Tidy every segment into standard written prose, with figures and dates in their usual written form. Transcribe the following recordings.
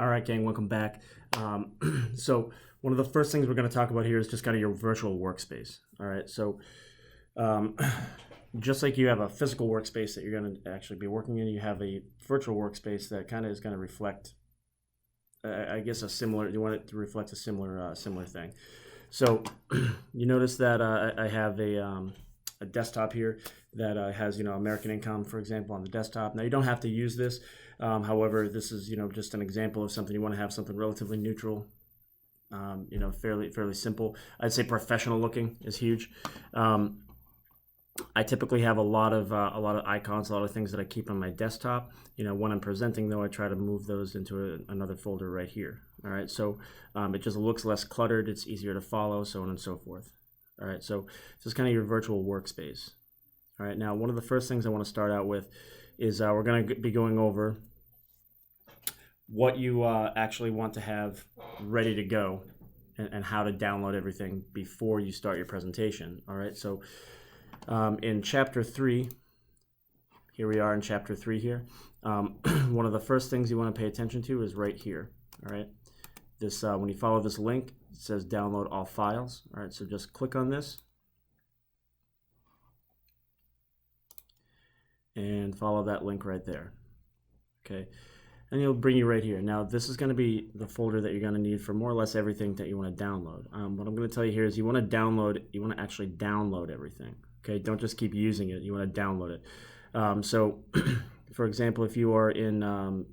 All right, gang, welcome back. So one of the first things we're going to talk about here is just kind of your virtual workspace. All right, so um, just like you have a physical workspace that you're going to actually be working in, you have a virtual workspace that kind of is going to reflect, I guess, you want it to reflect a similar thing. So you notice that I have a desktop here that has, American Income, for example, on the desktop. Now you don't have to use this. However, this is, just an example of something you want to have something relatively neutral, fairly simple. I'd say professional looking is huge. I typically have a lot of icons, a lot of things that I keep on my desktop. When I'm presenting, though, I try to move those into another folder right here. All right, so it just looks less cluttered. It's easier to follow, so on and so forth. All right, so this is kind of your virtual workspace. All right, now one of the first things I want to start out with is we're going to be going over what you actually want to have ready to go and how to download everything before you start your presentation. All right, so in chapter 3, here we are in chapter 3 here. One of the first things you want to pay attention to is right here. All right, this when you follow this link, it says download all files. All right, so just click on this and follow that link right there. Okay, and it'll bring you right here. Now this is going to be the folder that you're going to need for more or less everything that you want to download. What I'm going to tell you here is you want to actually download everything. Okay, don't just keep using it. You want to download it. So, for example, if you are in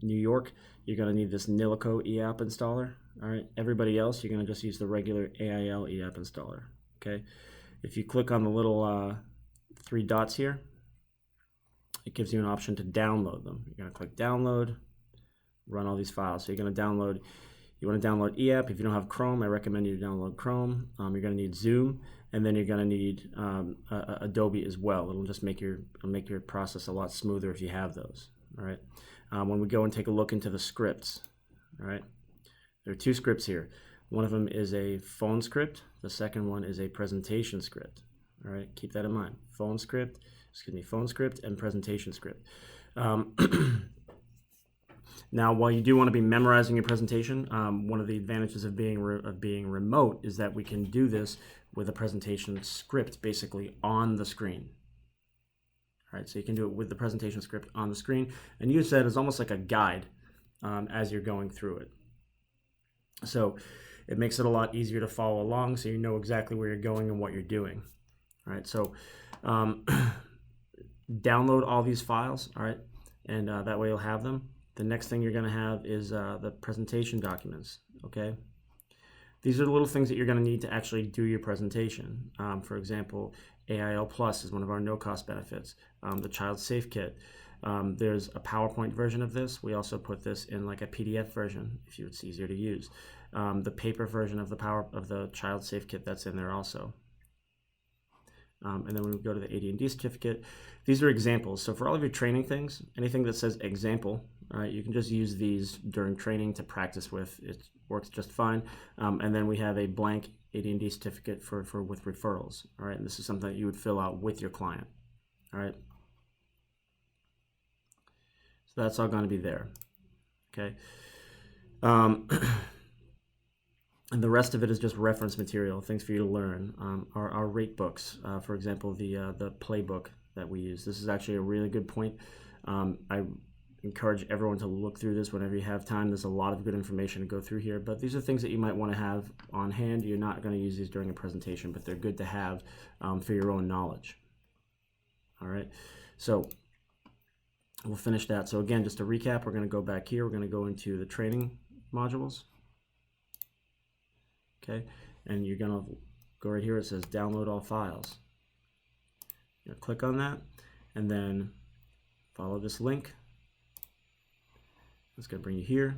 New York, you're going to need this Nilico eApp installer. All right, everybody else, you're going to just use the regular AIL eApp installer. Okay, if you click on the little 3 dots here, it gives you an option to download them. You're going to click download, run all these files. So you're going to download. You want to download eApp. If you don't have Chrome, I recommend you download Chrome. You're going to need Zoom, and then you're going to need Adobe as well. It'll just make your process a lot smoother if you have those. All right. When we go and take a look into the scripts, all right, there are 2 scripts here. One of them is a phone script. The second one is a presentation script. All right, keep that in mind. Phone script and presentation script. Now, while you do want to be memorizing your presentation, one of the advantages of being remote is that we can do this with a presentation script basically on the screen. All right, so you can do it with the presentation script on the screen and use that as almost like a guide as you're going through it. So it makes it a lot easier to follow along, so you know exactly where you're going and what you're doing. All right, so download all these files, all right, and that way you'll have them. The next thing you're going to have is the presentation documents, okay? These are the little things that you're going to need to actually do your presentation. For example, AIL Plus is one of our no-cost benefits. The Child Safe Kit. There's a PowerPoint version of this. We also put this in like a PDF version if it's easier to use. The paper version of the Child Safe Kit that's in there also. And then when we go to the AD&D certificate, these are examples. So for all of your training things, anything that says example, all right, you can just use these during training to practice with. It works just fine. And then we have a blank AD&D certificate with referrals. All right, and this is something that you would fill out with your client. All right. So that's all going to be there. Okay. And the rest of it is just reference material, things for you to learn. Our rate books, for example, the playbook that we use. This is actually a really good point. I encourage everyone to look through this whenever you have time. There's a lot of good information to go through here, but these are things that you might want to have on hand. You're not going to use these during a presentation, but they're good to have for your own knowledge. All right, so we'll finish that. So again, just to recap, we're going to go back here. We're going to go into the training modules. Okay, and you're going to go right here. It says download all files. You're going to click on that and then follow this link. It's going to bring you here.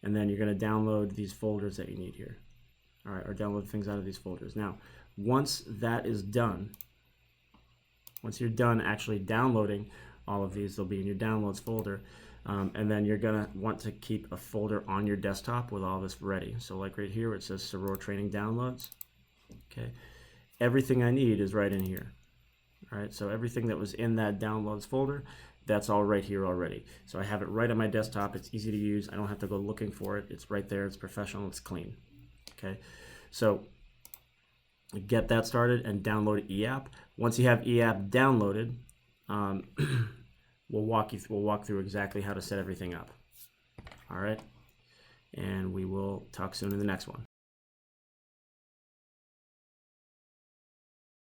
And then you're going to download these folders that you need here. All right, or download things out of these folders. Now, once that is done, once you're done actually downloading all of these, they'll be in your downloads folder. And then you're going to want to keep a folder on your desktop with all this ready. So like right here where it says Soror Training Downloads. Okay, everything I need is right in here. All right, so everything that was in that downloads folder that's all right here already. So I have it right on my desktop. It's easy to use. I don't have to go looking for it. It's right there. It's professional. It's clean. Okay, so get that started and download eApp. Once you have eApp downloaded, we'll walk through exactly how to set everything up. All right, and we will talk soon in the next one.